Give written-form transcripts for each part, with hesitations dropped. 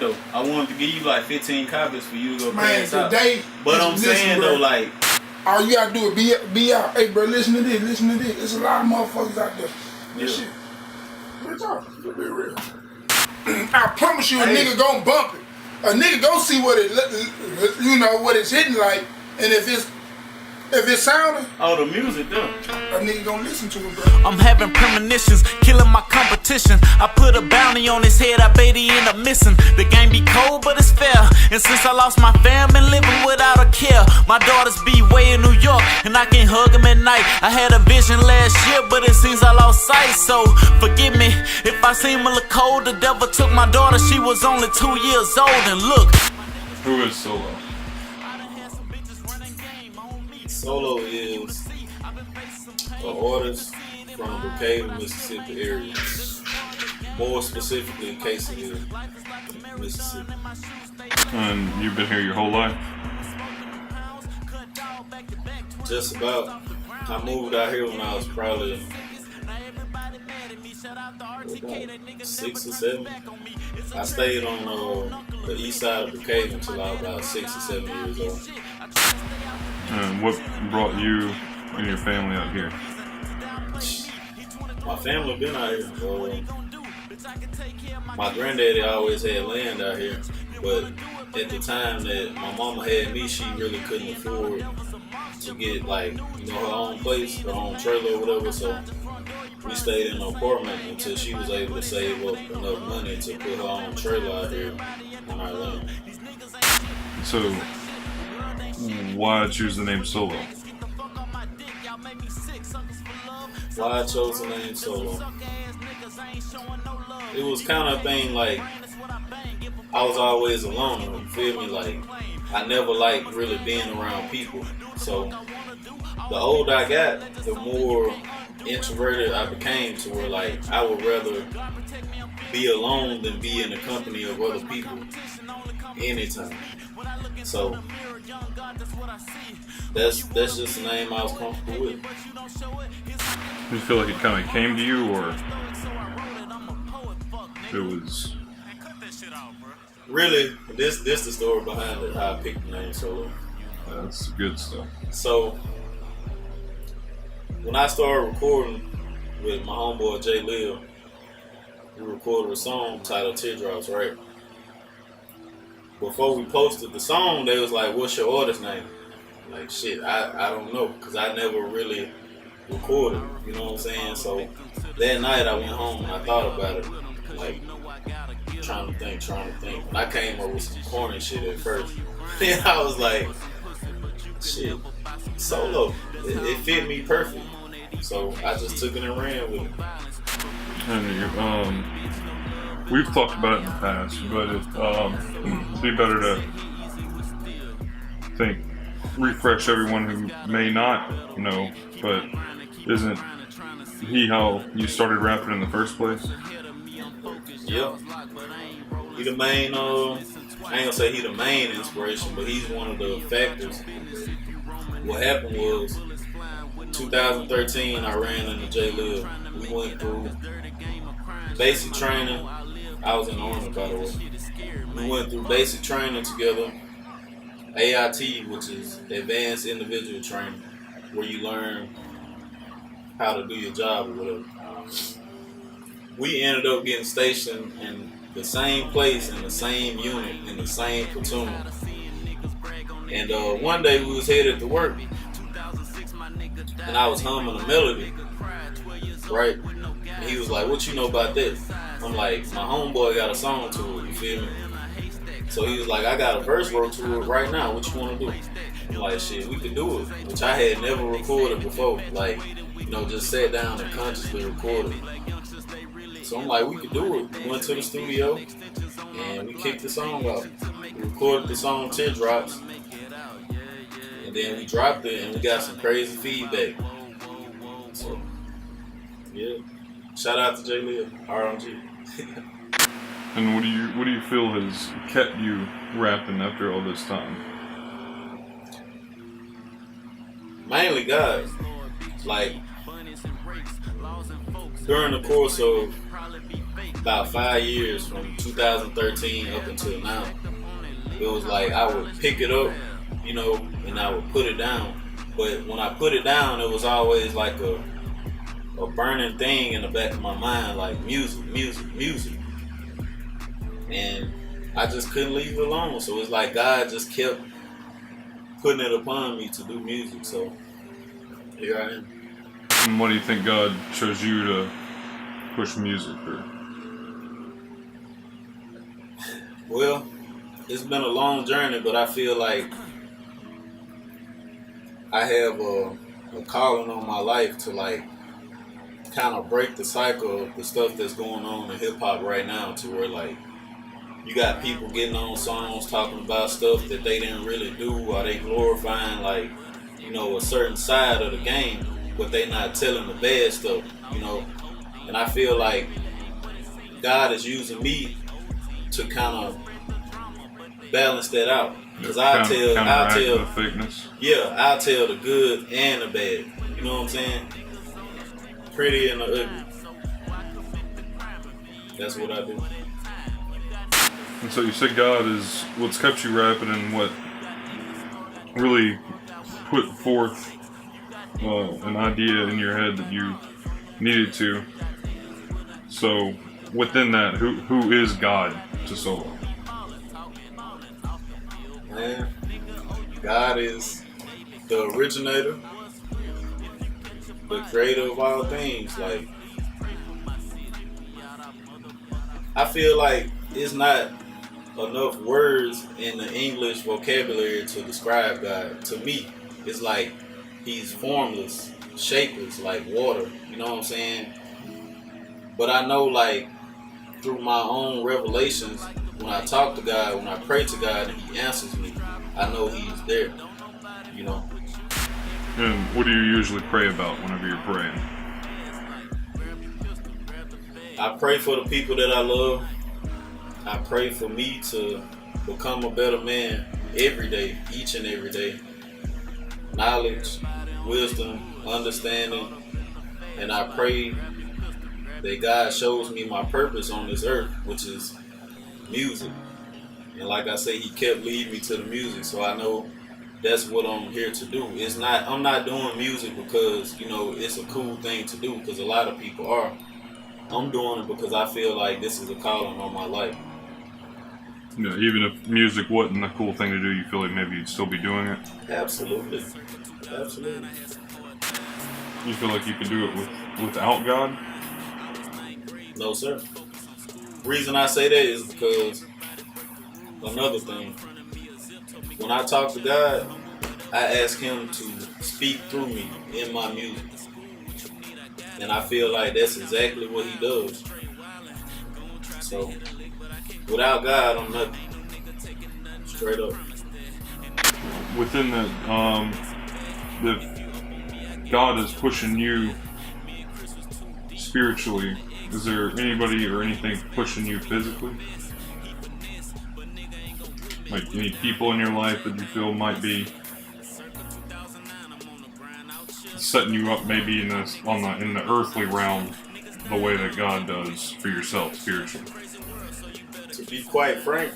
I wanted to give you like 15 copies for you to go Man, pass out. today, But I'm saying bro, though, like, all you gotta do is be out. Hey, bro, listen to this, listen to this. There's a lot of motherfuckers out there. This shit. Real talk. Let's be real. I promise you, a nigga gon' bump it. A nigga gon' see what it, what it's hitting like, and if it's sounding, oh, the music though. a nigga gon' listen to it, bro. I'm having premonitions, killing my competition. I put a bounty on his head, I bet he end up missing. The game be cold, but it's fair. And since I lost my fam and living without a care, my daughters be way in New York, and I can't hug them at night. I had a vision last year, but it seems I lost sight. So forgive me if I seem a little cold. The devil took my daughter, she was only 2 years old. And look, who is Solo? Solo is an artist from the Brookhaven, Mississippi area. More specifically, Caseyville, Mississippi. And you've been here your whole life? Just about. I moved out here when I was probably 6 or 7. I stayed on the east side of Brookhaven until I was about 6 or 7 years old. And what brought you and your family out here? My family been out here. My granddaddy always had land out here, but at the time that my mama had me, she really couldn't afford to get her own place, her own trailer or whatever. So we stayed in an apartment until she was able to save up enough money to put her own trailer out here on our land. So, why choose the name Solo? Why I chose the name Solo? It was kind of a thing like I was always alone. You feel me? Like I never liked really being around people. So the older I got, the more introverted I became, to where like I would rather be alone than be in the company of other people anytime. So that's just the name I was comfortable with. Do you feel like it kind of came to you, or it was? Really, this the story behind it, how I picked the name Solo. That's good stuff. So when I started recording with my homeboy Jay Lil, we recorded a song titled Teardrops, right? Before we posted the song, they was like, "What's your artist name?" Like, shit, I don't know, because I never really recorded, you know what I'm saying? So that night I went home and I thought about it, like, trying to think. And I came up with some corny shit at first. And I was like, shit, Solo. It fit me perfect. So I just took it and ran with it. And we've talked about it in the past, but it'd be better to refresh everyone who may not know, but isn't he how you started rapping in the first place? Yep. He the main, I ain't gonna say he the main inspiration, but he's one of the factors. What happened was, 2013, I ran into Jay Lil. We went through basic training. I was in the Army, by the way. We went through basic training together. AIT, which is Advanced Individual Training, where you learn how to do your job or whatever. We ended up getting stationed in the same place, in the same unit, in the same platoon. And one day we was headed to work, and I was humming a melody, right? And he was like, "What you know about this?" I'm like, "My homeboy got a song to it, you feel me?" So he was like, "I got a verse wrote to it right now, what you want to do?" I'm like, "Shit, we could do it," which I had never recorded before, like, just sat down and consciously recorded. So I'm like, we could do it. We went to the studio and we kicked the song out. We recorded the song Teardrops, and then we dropped it and we got some crazy feedback. So yeah, shout out to Jay Lil, RMG. And what do you feel has kept you rapping after all this time? Mainly God. Like, during the course of about 5 years from 2013 up until now, it was like I would pick it up, you know, and I would put it down. But when I put it down, it was always like a burning thing in the back of my mind, like music. And I just couldn't leave it alone. So it's like God just kept putting it upon me to do music. So here I am. And why do you think God chose you to push music? Or? Well, it's been a long journey, but I feel like I have a calling on my life to like kind of break the cycle of the stuff that's going on in hip hop right now, to where like you got people getting on songs talking about stuff that they didn't really do, or they glorifying like, you know, a certain side of the game, but they not telling the bad stuff, you know. And I feel like God is using me to kind of balance that out, because I'll tell the fakeness. Yeah, I'll tell the good and the bad. You know what I'm saying? Pretty and the ugly. That's what I do. And so you said God is what's kept you rapping and what really put forth an idea in your head that you needed to. So within that, who is God to Solo? Man, God is the originator, the creator of all things. Like, I feel like it's not enough words in the English vocabulary to describe God. To me, it's like he's formless, shapeless, like water. You know what I'm saying? But I know, like, through my own revelations, when I talk to God, when I pray to God and he answers me, I know he's there, you know. And what do you usually pray about whenever you're praying? I pray for the people that I love. I pray for me to become a better man every day, each and every day. Knowledge, wisdom, understanding. And I pray that God shows me my purpose on this earth, which is music. And like I say, he kept leading me to the music, so I know that's what I'm here to do. I'm not doing music because, you know, it's a cool thing to do, because a lot of people are. I'm doing it because I feel like this is a calling on my life. Yeah, even if music wasn't a cool thing to do, you feel like maybe you'd still be doing it? Absolutely. Absolutely. You feel like you can do it without God? No, sir. Reason I say that is because another thing. When I talk to God, I ask him to speak through me in my music. And I feel like that's exactly what he does. So, without God, I'm nothing. Straight up. Within that, if God is pushing you spiritually, is there anybody or anything pushing you physically? Like any people in your life that you feel might be setting you up maybe in the earthly realm the way that God does for yourself spiritually? To be quite frank,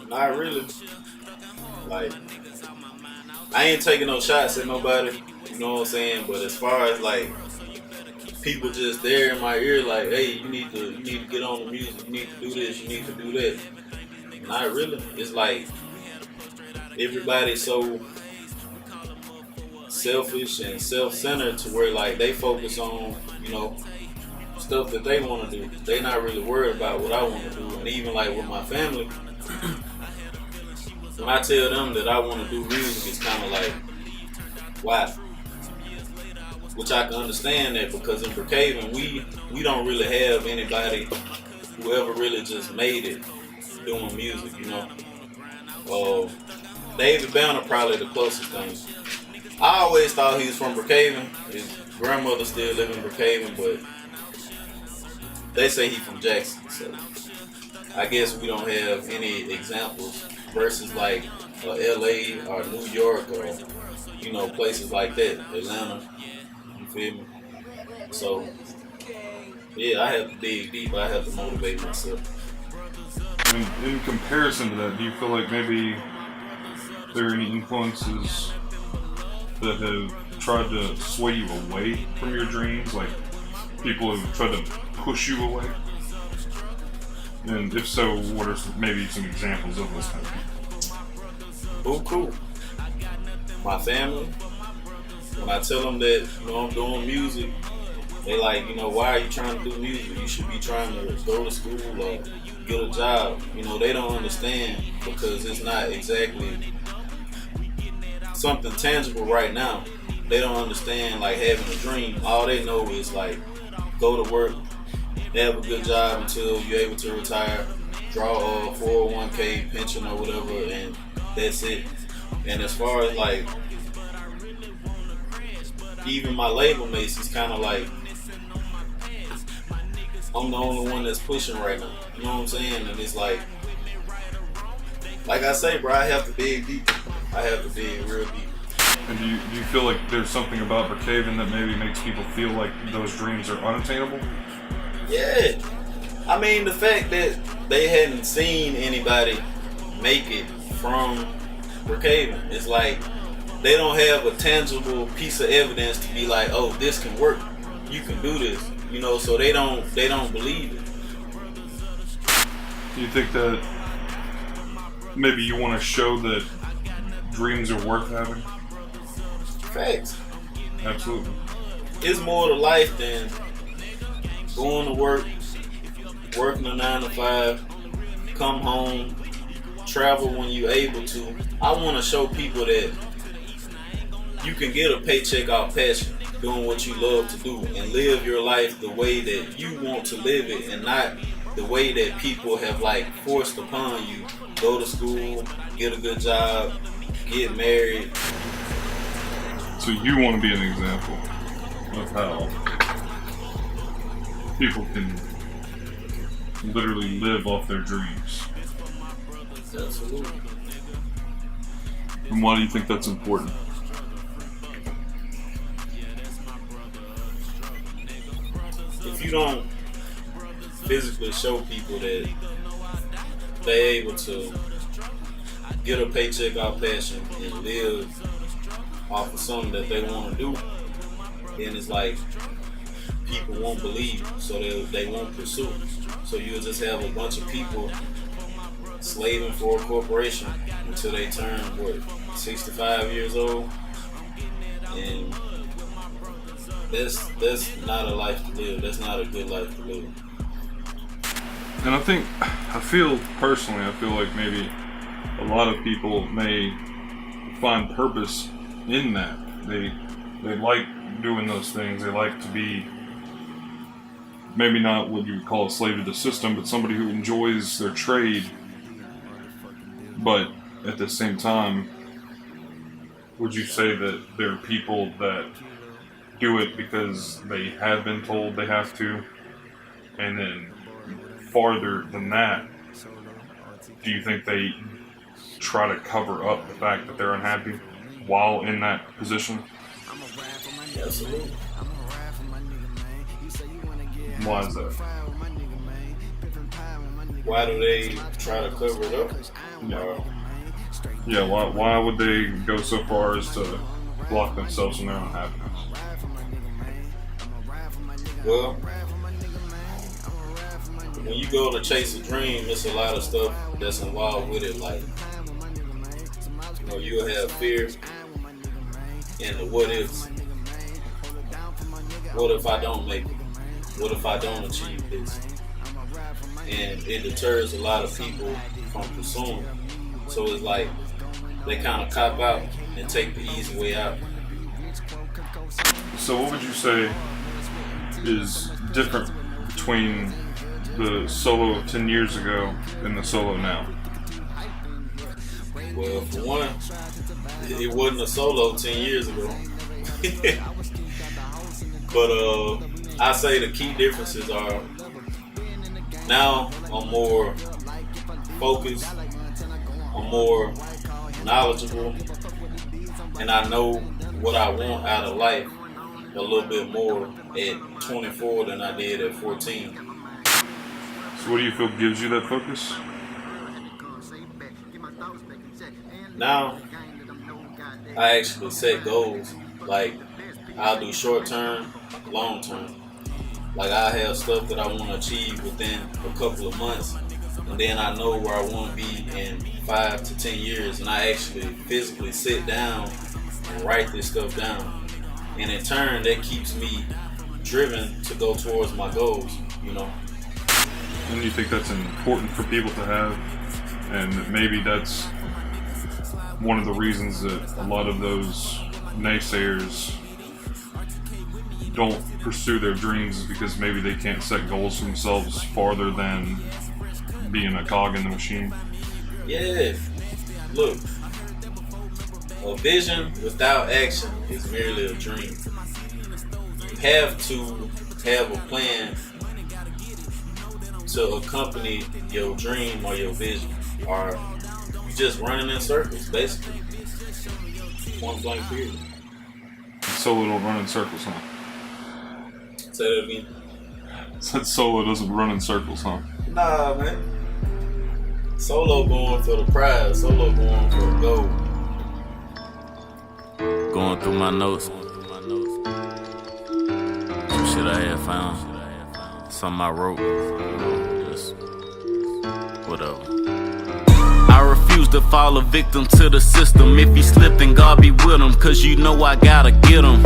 not really. Like, I ain't taking no shots at nobody, you know what I'm saying? But as far as like people just there in my ear, like, hey, you need to get on the music, you need to do this, you need to do that. Not really. It's like everybody's so selfish and self-centered to where like they focus on, you know, stuff that they want to do. They not really worried about what I want to do. And even like with my family, when I tell them that I want to do music, it's kind of like, why? Which I can understand that, because in Brookhaven, we don't really have anybody who ever really just made it doing music, you know. David Banner probably the closest thing. I always thought he was from Brookhaven. His grandmother still live in Brookhaven, but they say he from Jackson, so I guess we don't have any examples versus like LA or New York or, you know, places like that, Atlanta, you feel me? So Yeah, I have to dig deep. I have to motivate myself. In comparison to that, do you feel like maybe there are any influences that have tried to sway you away from your dreams? Like people have tried to push you away? And if so, what are maybe some examples of those kind of people? Cool. My family, when I tell them that, I'm doing music, they like, why are you trying to do music? You should be trying to go to school or get a job. They don't understand because it's not exactly something tangible right now. They don't understand like having a dream. All they know is like go to work, have a good job until you're able to retire, draw a 401k pension or whatever, and that's it. And as far as like even my label mates, it's kind of like I'm the only one that's pushing right now. You know what I'm saying? And it's like I say, bro, I have to dig deep. I have to dig real deep. And do you feel like there's something about Brookhaven that maybe makes people feel like those dreams are unattainable? Yeah. I mean, the fact that they hadn't seen anybody make it from Brookhaven, it's like they don't have a tangible piece of evidence to be like, oh, this can work. You can do this. So they don't believe it. Do you think that maybe you want to show that dreams are worth having? Facts. Absolutely. It's more to life than going to work, working a 9 to 5, come home, travel when you're able to. I want to show people that you can get a paycheck off passion, doing what you love to do, and live your life the way that you want to live it, and not the way that people have like forced upon you. Go to school, get a good job, get married. So you want to be an example of how people can literally live off their dreams. Absolutely. And why do you think that's important? If you don't physically show people that they're able to get a paycheck off passion and live off of something that they want to do, then it's like people won't believe, so they won't pursue. So you'll just have a bunch of people slaving for a corporation until they turn 65 years old, and that's not a life to live. That's not a good life to live. And I feel like maybe a lot of people may find purpose in that. They like doing those things. They like to be maybe not what you would call a slave to the system, but somebody who enjoys their trade. But at the same time, would you say that there are people that do it because they have been told they have to, and then farther than that, do you think they try to cover up the fact that they're unhappy while in that position? Absolutely. Why is that? Why do they try to cover it up? Yeah, why would they go so far as to block themselves from their own happiness? Well, when you go to chase a dream, there's a lot of stuff that's involved with it. Like, you'll have fear and the what ifs. What if I don't make it? What if I don't achieve this? And it deters a lot of people from pursuing. So it's like they kind of cop out and take the easy way out. So what would you say is different between the solo of 10 years ago and the solo now? Well, for one, it wasn't a solo 10 years ago. But I say the key differences are now I'm more focused, I'm more knowledgeable, and I know what I want out of life a little bit more at 24 than I did at 14. So what do you feel gives you that focus? Now, I actually set goals. Like, I'll do short term, long term. Like, I have stuff that I want to achieve within a couple of months, and then I know where I want to be in 5 to 10 years, and I actually physically sit down and write this stuff down. And in turn, that keeps me driven to go towards my goals, you know. And you think that's important for people to have, and maybe that's one of the reasons that a lot of those naysayers don't pursue their dreams is because maybe they can't set goals for themselves farther than being a cog in the machine. Yeah, look, a vision without action is merely a dream. You have to have a plan to accompany your dream or your vision, or you just running in circles, basically. Point blank period. Solo don't run in circles, huh? Say that again. Said solo doesn't run in circles, huh? Nah, man. Solo going for the prize. Solo going for the goal. Going through my notes. Some shit I had found. Something I wrote. Just whatever. I refuse to fall a victim to the system. If he slipped, then God be with him. Cause you know I gotta get him.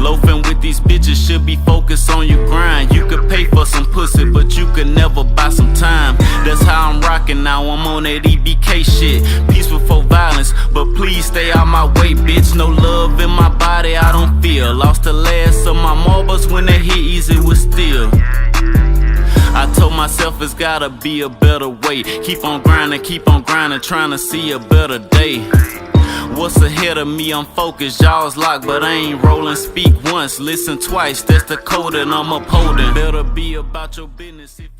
Loafing with these bitches should be focused on your grind. You could pay for some pussy, but you could never buy some time. That's how I'm rocking now, I'm on that EBK shit. Peace before violence, but please stay out my way, bitch. No love in my body, I don't feel. Lost the last of my marbles when they hit easy with steel. I told myself it's gotta be a better way. Keep on grinding, trying to see a better day. What's ahead of me, I'm focused, jaws locked, but I ain't rolling. Speak once, listen twice, that's the code and I'm upholding. Better be about your business if